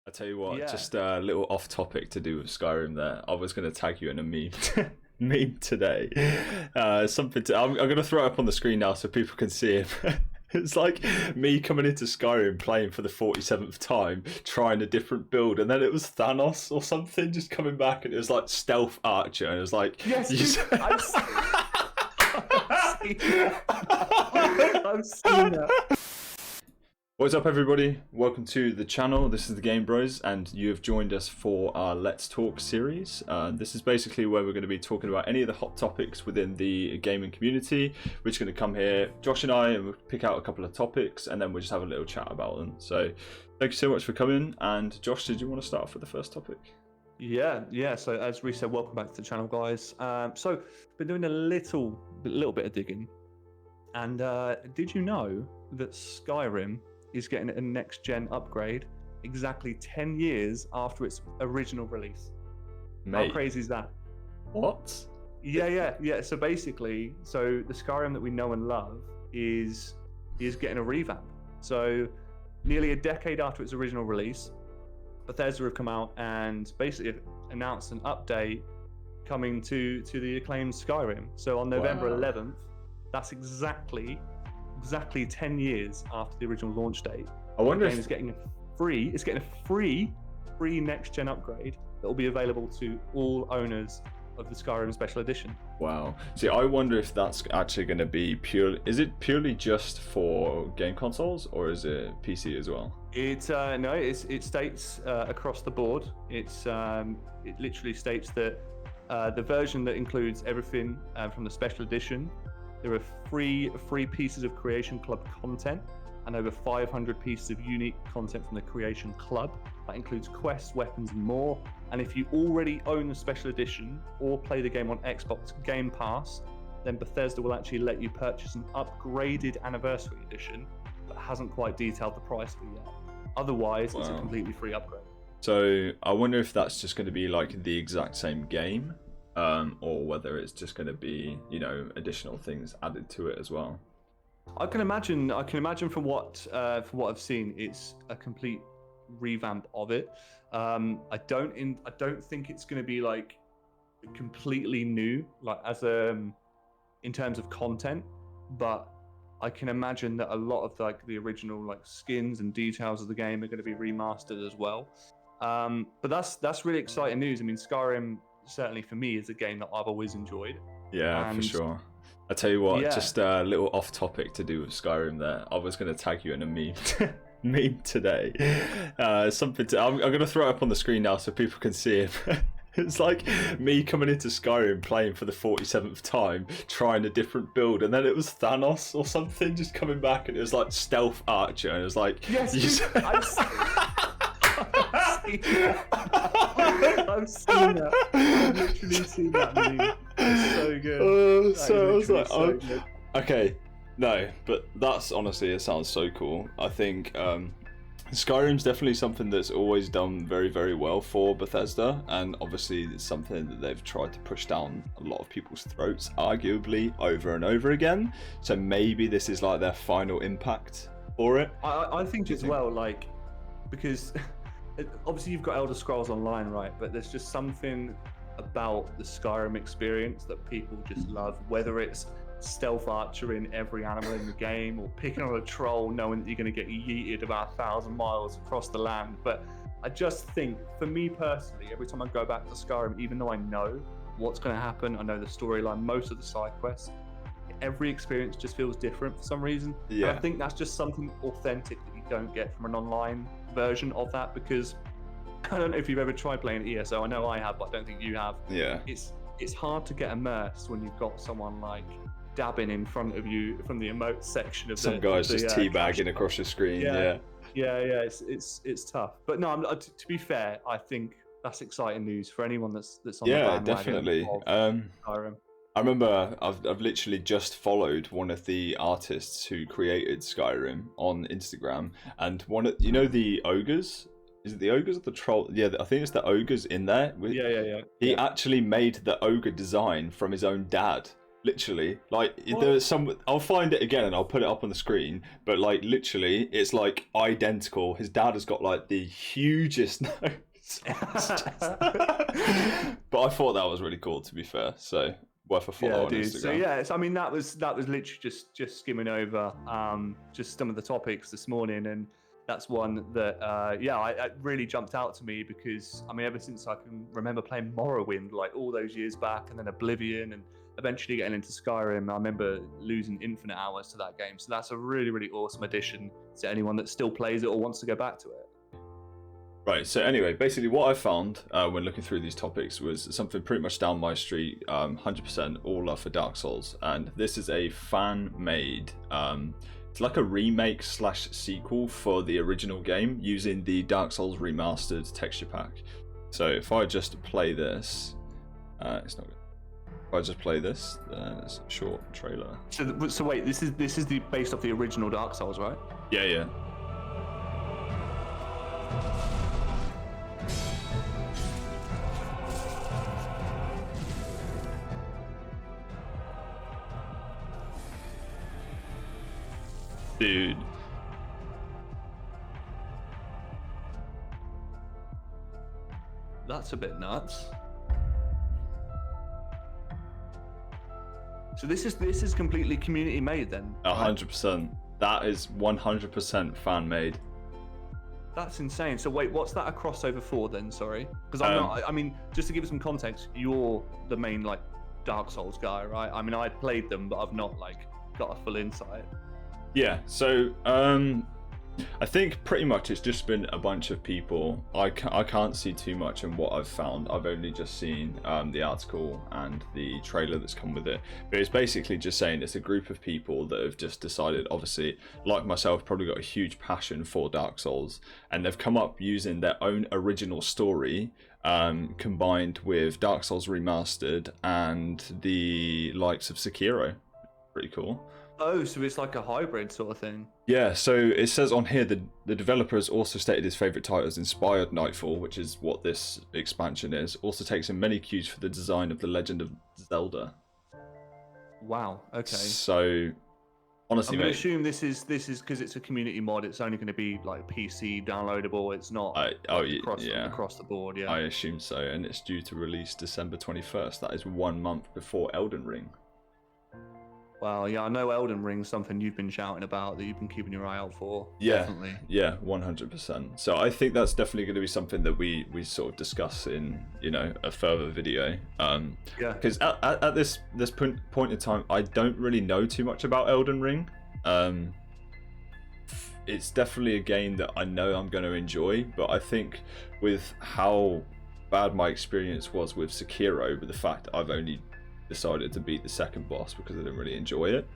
I tell you what, Yeah. just a little off topic to do with Skyrim there. I was going to tag you in a meme meme today. I'm going to throw it up on the screen now so people can see it. It's like me coming into Skyrim playing for the 47th time, trying a different build, and then it was Thanos or something just coming back, and it was like stealth archer, and it was like, Yes, you I've seen that. I've seen that. What's up, everybody? Welcome to the channel. This is the Game Bros, and you have joined us for our Let's Talk series. This is basically where we're going to be talking about any of the hot topics within the gaming community. We're just going to come here, Josh and I, and we'll pick out a couple of topics, and then we'll just have a little chat about them. So, thank you so much for coming. And Josh, did you want to start off with the first topic? Yeah. So as Rhys said, welcome back to the channel, guys. So been doing a little bit of digging, and did you know that Skyrim is getting a next-gen upgrade exactly 10 years after its original release? Mate, How crazy is that? what? Yeah. So basically, the Skyrim that we know and love is getting a revamp. So nearly a decade after its original release, Bethesda have come out and basically announced an update coming to the acclaimed Skyrim. So on November 11th, that's exactly 10 years after the original launch date. I wonder The game is getting a free next gen upgrade that will be available to all owners of the Skyrim Special Edition. Wow. See, I wonder if that's actually going to be is it purely just for game consoles, or is it PC as well? It states across the board. It literally states that the version that includes everything from the Special Edition. There are free pieces of Creation Club content and over 500 pieces of unique content from the Creation Club. That includes quests, weapons, and more. And if you already own the Special Edition or play the game on Xbox Game Pass, then Bethesda will actually let you purchase an upgraded Anniversary Edition, but hasn't quite detailed the price for it yet. Otherwise, It's a completely free upgrade. So I wonder if that's just going to be like the exact same game, or whether it's just going to be, additional things added to it as well. I can imagine from what I've seen, it's a complete revamp of it. I don't think it's going to be like completely new, like in terms of content, but I can imagine that a lot of like the original like skins and details of the game are going to be remastered as well. But that's really exciting news. I mean, Skyrim certainly for me is a game that I've always enjoyed. Yeah, for sure. I tell you what, just a little off topic to do with Skyrim there. I was going to tag you in a meme meme today. I'm going to throw it up on the screen now so people can see it. It's like me coming into Skyrim playing for the 47th time, trying a different build, and then it was Thanos or something just coming back, and it was like stealth archer, and it was like, yes, I've seen that. I've literally seen that meme. It's so good. So I was like, good. Okay, no, but that's honestly, it sounds so cool. I think Skyrim's definitely something that's always done very, very well for Bethesda, and obviously it's something that they've tried to push down a lot of people's throats, arguably, over and over again. So maybe this is like their final impact for it. I think as well, like, because obviously you've got Elder Scrolls Online, right? But there's just something about the Skyrim experience that people just love, whether it's stealth archering every animal in the game, or picking on a troll knowing that you're going to get yeeted about 1,000 miles across the land. But I just think, for me personally, every time I go back to Skyrim, even though I know what's going to happen, I know the storyline, most of the side quests, every experience just feels different for some reason. Yeah. And I think that's just something authentic that you don't get from an online version of that, because I don't know if you've ever tried playing ESO. I know I have, but I don't think you have. Yeah. It's hard to get immersed when you've got someone like dabbing in front of you from the emote section of some guys just teabagging across the screen. Yeah. It's tough. But no, to be fair, I think that's exciting news for anyone that's on the bandwagon. Definitely. Skyrim. I remember I've literally just followed one of the artists who created Skyrim on Instagram, and the ogres. Is it the ogres or the troll? Yeah, I think it's the ogres in there. Yeah. He actually made the ogre design from his own dad. Literally, like there's some. I'll find it again and I'll put it up on the screen. But like literally, it's like identical. His dad has got like the hugest nose. But I thought that was really cool, to be fair. So worth a follow on Instagram. So yeah, I mean that was literally just skimming over just some of the topics this morning, and that's one that it really jumped out to me because I mean ever since I can remember playing Morrowind like all those years back, and then Oblivion, and eventually getting into Skyrim, I remember losing infinite hours to that game. So that's a really, really awesome addition to anyone that still plays it or wants to go back to it. Right, so anyway, basically what I found when looking through these topics was something pretty much down my street, 100% all love for Dark Souls. And this is a fan-made, it's like a remake / sequel for the original game using the Dark Souls Remastered texture pack. So if I just play this, it's not good. If I just play this, it's a short trailer. So wait, this is based off the original Dark Souls, right? Yeah. Dude. That's a bit nuts. So this is completely community made then? 100%. That is 100% fan made. That's insane. So wait, what's that a crossover for then? Sorry, because I'm not. I mean, just to give some context, you're the main like Dark Souls guy, right? I mean, I played them, but I've not like got a full insight. Yeah. So I think pretty much it's just been a bunch of people. I can't see too much in what I've found. I've only just seen the article and the trailer that's come with it. But it's basically just saying it's a group of people that have just decided, obviously, like myself, probably got a huge passion for Dark Souls. And they've come up using their own original story combined with Dark Souls Remastered and the likes of Sekiro. Pretty cool. Oh, so it's like a hybrid sort of thing. Yeah, so it says on here that the developer has also stated his favourite titles inspired Nightfall, which is what this expansion is. Also takes in many cues for the design of The Legend of Zelda. Wow, okay. So, honestly, I'm going to assume this is because it's a community mod, it's only going to be like PC downloadable, it's not across the board, yeah. I assume so, and it's due to release December 21st. That is 1 month before Elden Ring. Well, yeah, I know Elden Ring's something you've been shouting about that you've been keeping your eye out for. Yeah, definitely. Yeah, 100%. So I think that's definitely going to be something that we sort of discuss in, you know, a further video. Yeah. Because at this point in time, I don't really know too much about Elden Ring. It's definitely a game that I know I'm going to enjoy, but I think with how bad my experience was with Sekiro, with the fact that I've only decided to beat the second boss because I didn't really enjoy it.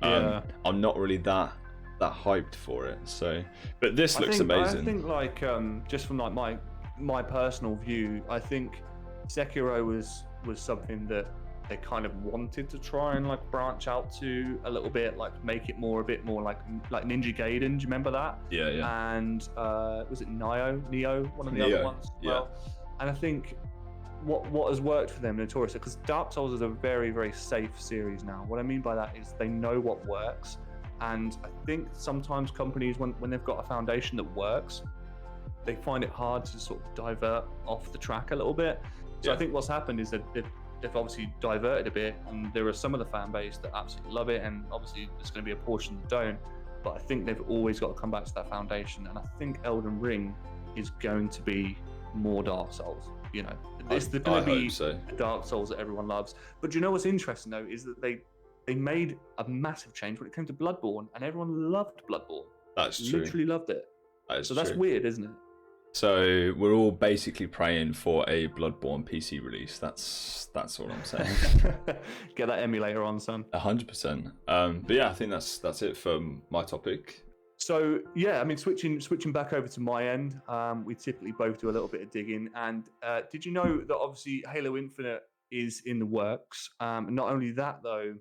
I'm not really that hyped for it. So, but this looks amazing. I think like just from like my personal view, I think Sekiro was something that they kind of wanted to try and like branch out to a little bit, like make it a bit more like Ninja Gaiden. Do you remember that? Yeah. And was it Neo, one of the other ones? Well, and I think what has worked for them notoriously, because Dark Souls is a very, very safe series now. What I mean by that is they know what works, and I think sometimes companies, when they've got a foundation that works, they find it hard to sort of divert off the track a little bit. So I think what's happened is that they've obviously diverted a bit, and there are some of the fan base that absolutely love it, and obviously there's going to be a portion that don't, but I think they've always got to come back to that foundation, and I think Elden Ring is going to be more Dark Souls. You know, it's going to be the Dark Souls that everyone loves. But do you know what's interesting though is that they made a massive change when it came to Bloodborne, and everyone loved Bloodborne. That's true. Literally loved it. That's weird, isn't it? So we're all basically praying for a Bloodborne PC release. That's all I'm saying. Get that emulator on, son. 100%. But yeah, I think that's it for my topic. So yeah, I mean, switching back over to my end, we typically both do a little bit of digging. And did you know that obviously Halo Infinite is in the works? Not only that though,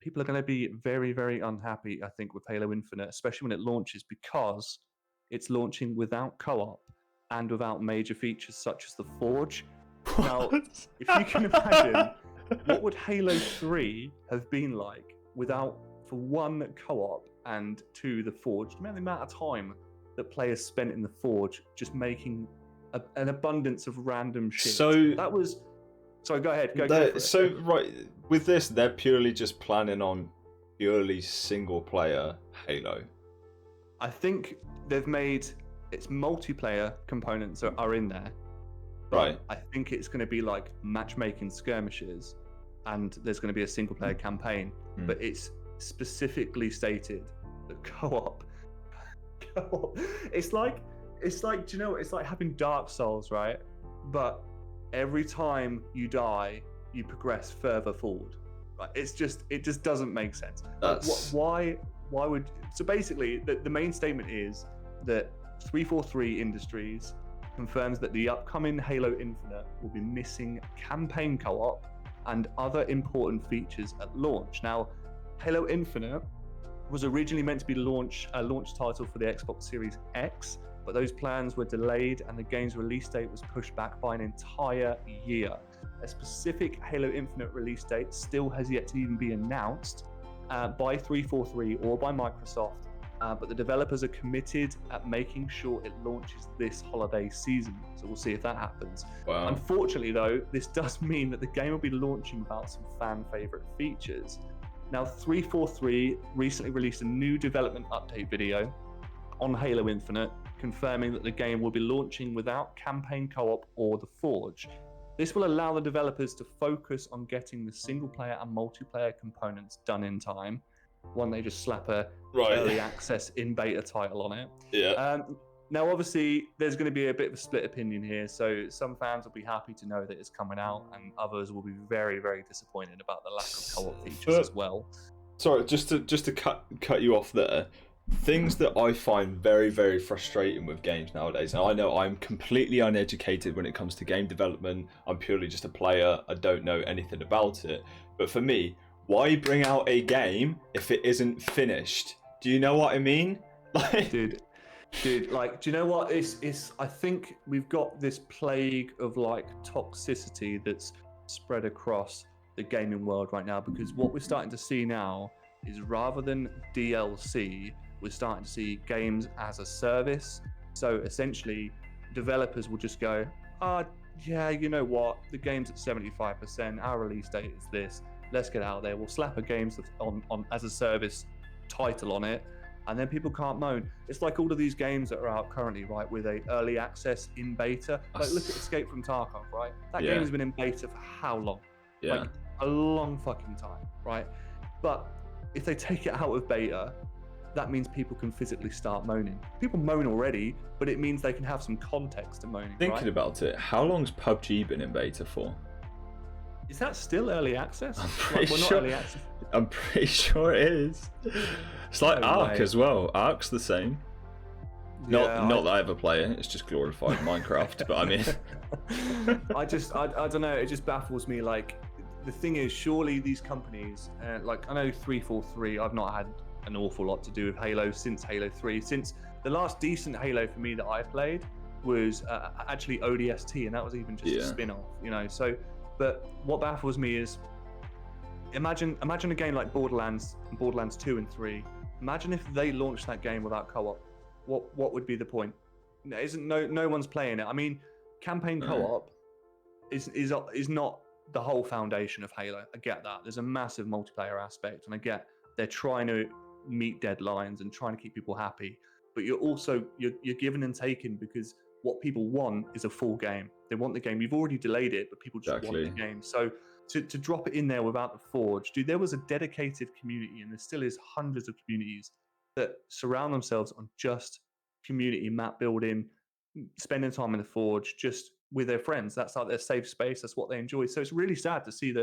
people are going to be very, very unhappy, I think, with Halo Infinite, especially when it launches, because it's launching without co-op and without major features such as the Forge. Now, if you can imagine what would Halo 3 have been like without, for one, co-op, and two, the Forge? The amount of time that players spent in the Forge just making an abundance of random shit. So that was. Sorry, go ahead. Go for it. So right with this, they're purely just planning on purely single player Halo. I think they've made its multiplayer components are in there. Right. I think it's going to be like matchmaking skirmishes, and there's going to be a single player campaign. But it's specifically stated that co-op. It's like do you know what? It's like having Dark Souls, right? But every time you die, you progress further forward. Right? It just doesn't make sense. Why would? So basically, the main statement is that 343 Industries confirms that the upcoming Halo Infinite will be missing campaign co-op and other important features at launch. Now, Halo Infinite was originally meant to be a launch title for the Xbox Series X, but those plans were delayed and the game's release date was pushed back by an entire year. A specific Halo Infinite release date still has yet to even be announced by 343 or by Microsoft, but the developers are committed at making sure it launches this holiday season. So we'll see if that happens. Wow. Unfortunately, though, this does mean that the game will be launching without some fan favorite features. Now, 343 recently released a new development update video on Halo Infinite, confirming that the game will be launching without campaign co-op or the Forge. This will allow the developers to focus on getting the single player and multiplayer components done in time. One, they just slap a early access in beta title on it. Yeah. Now, obviously, there's going to be a bit of a split opinion here. So some fans will be happy to know that it's coming out, and others will be very, very disappointed about the lack of co-op features as well. Sorry, just to cut you off there. Things that I find very, very frustrating with games nowadays, and I know I'm completely uneducated when it comes to game development. I'm purely just a player. I don't know anything about it. But for me, why bring out a game if it isn't finished? Do you know what I mean? Like, Dude, like, do you know what? I think we've got this plague of like toxicity that's spread across the gaming world right now, because what we're starting to see now is, rather than DLC, we're starting to see games as a service. So essentially, developers will just go, yeah, you know what? The game's at 75%. Our release date is this. Let's get out there. We'll slap a games on as a service title on it, and then people can't moan. It's like all of these games that are out currently, right, with a early access in beta. Like, look at Escape from Tarkov, right? That game has been in beta for how long? Yeah. Like, a long fucking time, right? But if they take it out of beta, that means people can physically start moaning. People moan already, but it means they can have some context to moaning. Thinking about it, how long's PUBG been in beta for? Is that still early access? I'm pretty sure it is. It's like Ark as well. Ark's the same. Not that I ever play it. It's just glorified Minecraft. But I mean, I don't know. It just baffles me. Like, the thing is, surely these companies, like, I know 343, I've not had an awful lot to do with Halo since Halo 3. Since the last decent Halo for me that I played was actually ODST, and that was even just a spin-off, you know. So, but what baffles me is, imagine a game like Borderlands 2 and 3. Imagine if they launched that game without co-op. What would be the point? No one's playing it. I mean, campaign co-op is not the whole foundation of Halo. I get that. There's a massive multiplayer aspect, and I get they're trying to meet deadlines and trying to keep people happy. But you're given and taken, because what people want is a full game. They want the game. You've already delayed it, but people just want the game. So to drop it in there without the Forge, dude, there was a dedicated community, and there still is hundreds of communities that surround themselves on just community map building, spending time in the Forge, just with their friends. That's like their safe space. That's what they enjoy. So it's really sad to see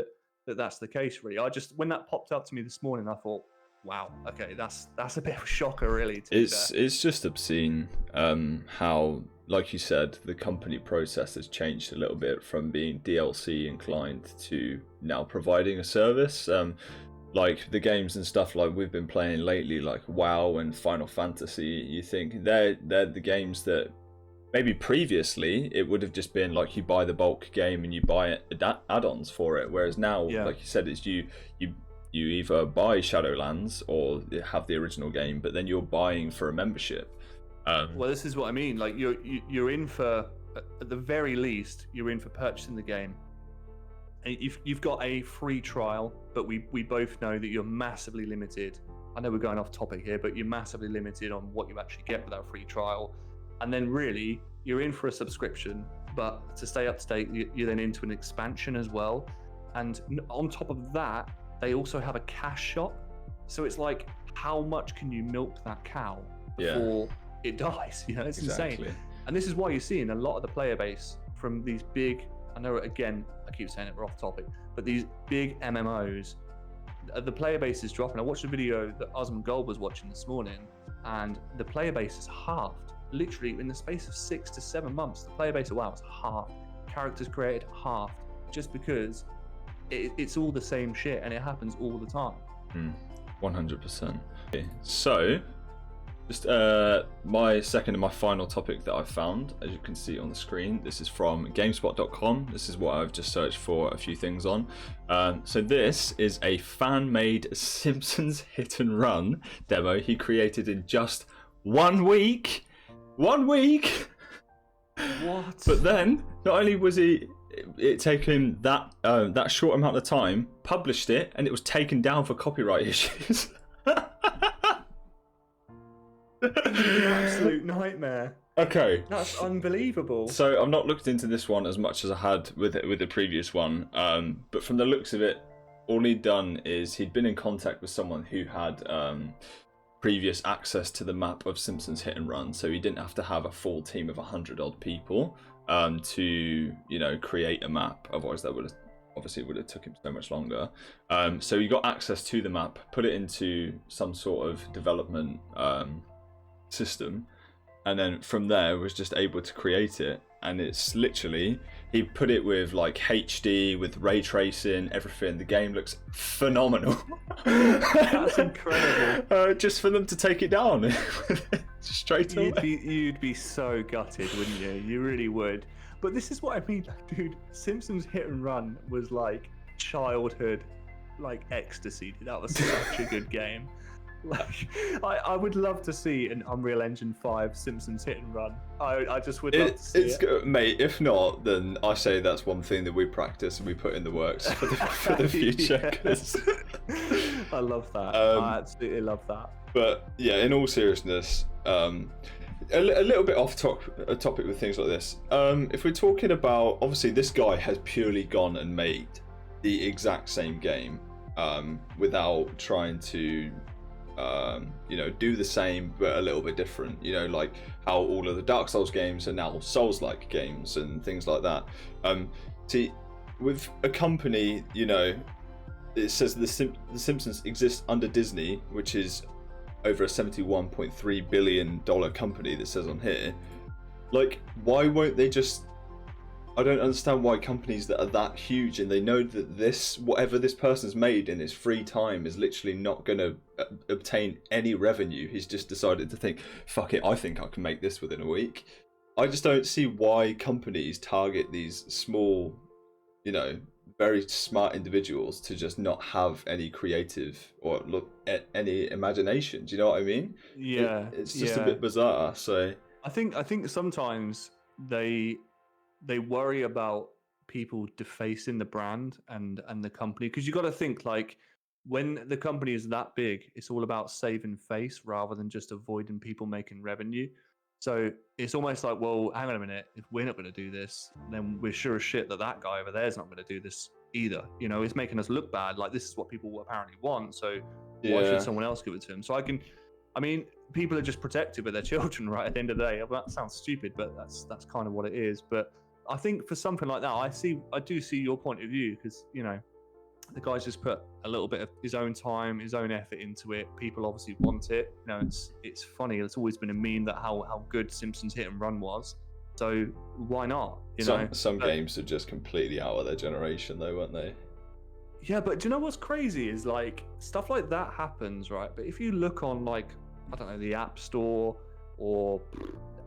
that's the case, really. When that popped up to me this morning, I thought, wow, okay, that's a bit of a shocker, really. It's just obscene how, like you said, the company process has changed a little bit from being DLC inclined to now providing a service. Like the games and stuff like we've been playing lately, like WoW and Final Fantasy, you think they're the games that maybe previously it would have just been like you buy the bulk game and you buy add-ons for it, whereas now, like you said, it's you either buy Shadowlands or have the original game, but then you're buying for a membership. Well, this is what I mean. Like you're in for, at the very least, you're in for purchasing the game. And you've got a free trial, but we both know that you're massively limited. I know we're going off topic here, but you're massively limited on what you actually get with that free trial. And then really, you're in for a subscription, but to stay up to date, you're then into an expansion as well. And on top of that, they also have a cash shop. So it's like, how much can you milk that cow before it dies? You know, it's insane. And this is why you're seeing a lot of the player base from these big, I know, again, I keep saying it, we're off topic, but these big MMOs, the player base is dropping. I watched a video that Osmond Gold was watching this morning, and the player base is halved. Literally, in the space of 6 to 7 months, the player base of WoW is halved. Characters created halved, just because it's all the same shit, and it happens all the time. 100%. Okay, so, just my second and my final topic that I've found, as you can see on the screen, this is from GameSpot.com. This is what I've just searched for a few things on. So this is a fan-made Simpsons hit and run demo he created in just 1 week. 1 week. What? But then, not only was it taken him that short amount of time, published it, and it was taken down for copyright issues. Absolute nightmare. Okay, that's unbelievable. So I've not looked into this one as much as I had with the previous one, but from the looks of it, all he'd done is he'd been in contact with someone who had previous access to the map of Simpsons Hit and Run, so he didn't have to have a full team of 100-odd people to create a map. Otherwise, that would have took him so much longer. So he got access to the map, put it into some sort of development system, and then from there was just able to create it. And it's literally, he put it with like HD, with ray tracing, everything. The game looks phenomenal. That's incredible. Just for them to take it down straight away. You'd be so gutted, wouldn't you? You really would. But this is what I mean, like, dude, Simpsons Hit and Run was like childhood, like ecstasy. That was such a good game. Like, I would love to see an Unreal Engine 5 Simpsons Hit and Run. I just would love to see it. Good, mate. If not, then I say that's one thing that we practice and we put in the works for the future. I love that. I absolutely love that. But yeah, in all seriousness, a little bit off topic with things like this. If we're talking about, obviously, this guy has purely gone and made the exact same game without trying to do the same but a little bit different, like how all of the Dark Souls games are now Souls-like games and things like that. See, with a company, it says the Simpsons exist under Disney, which is over a $71.3 billion company that says on here. Like, why won't they just... I don't understand why companies that are that huge and they know that whatever this person's made in his free time is literally not going to obtain any revenue. He's just decided to think, fuck it, I think I can make this within a week. I just don't see why companies target these small, very smart individuals to just not have any creative or look at any imagination. Do you know what I mean? Yeah. It's just a bit bizarre. So I think sometimes they worry about people defacing the brand and the company, because you got to think, like, when the company is that big, it's all about saving face rather than just avoiding people making revenue. So it's almost like, well, hang on a minute, if we're not going to do this, then we're sure as shit that guy over there is not going to do this either. It's making us look bad. Like, this is what people apparently want, so why should someone else give it to them? So people are just protected with their children, right? At the end of the day, well, that sounds stupid, but that's kind of what it is. But I think for something like that, I do see your point of view, because the guy's just put a little bit of his own time, his own effort into it. People obviously want it. It's funny. It's always been a meme that how good Simpsons Hit and Run was. So why not? Some games are just completely out of their generation, though, weren't they? Yeah, but do you know what's crazy is, like, stuff like that happens, right? But if you look on, like, I don't know, the App Store or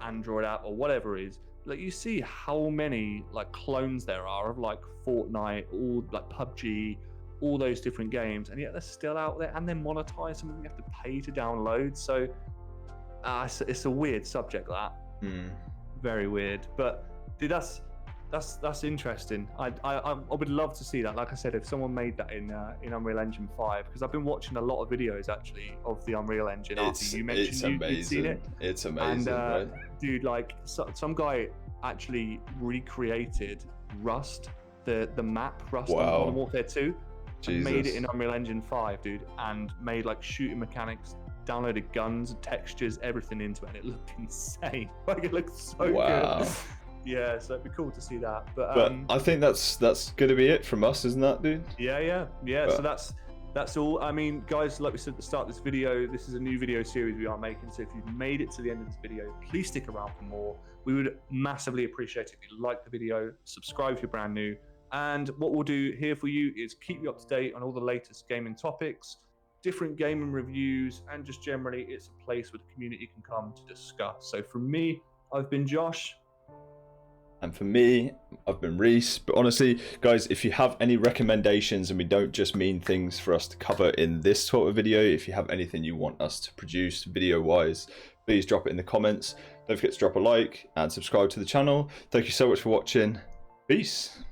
Android app or whatever it is, like you see how many like clones there are of like Fortnite, all like PUBG, all those different games, and yet they're still out there and they're monetized. Some of them you have to pay to download. So it's a weird subject, that. Very weird. But dude, that's interesting. I would love to see that. Like I said, if someone made that in Unreal Engine 5, because I've been watching a lot of videos actually of the Unreal Engine after you mentioned you'd seen it. It's amazing, and, right? Dude, like some guy actually recreated Rust, the map Rust on Modern Warfare 2, and made it in Unreal Engine 5, dude, and made like shooting mechanics, downloaded guns, textures, everything into it, and it looked insane. Like it looked so good. Yeah, so it'd be cool to see that. But I think that's going to be it from us, isn't that, dude? Yeah. But, so that's all. I mean, guys, like we said at the start of this video, this is a new video series we are making. So if you've made it to the end of this video, please stick around for more. We would massively appreciate it if you like the video, subscribe if you're brand new. And what we'll do here for you is keep you up to date on all the latest gaming topics, different gaming reviews, and just generally it's a place where the community can come to discuss. So from me, I've been Josh. And for me, I've been Rhys. But honestly, guys, if you have any recommendations, and we don't just mean things for us to cover in this sort of video, if you have anything you want us to produce video-wise, please drop it in the comments. Don't forget to drop a like and subscribe to the channel. Thank you so much for watching. Peace.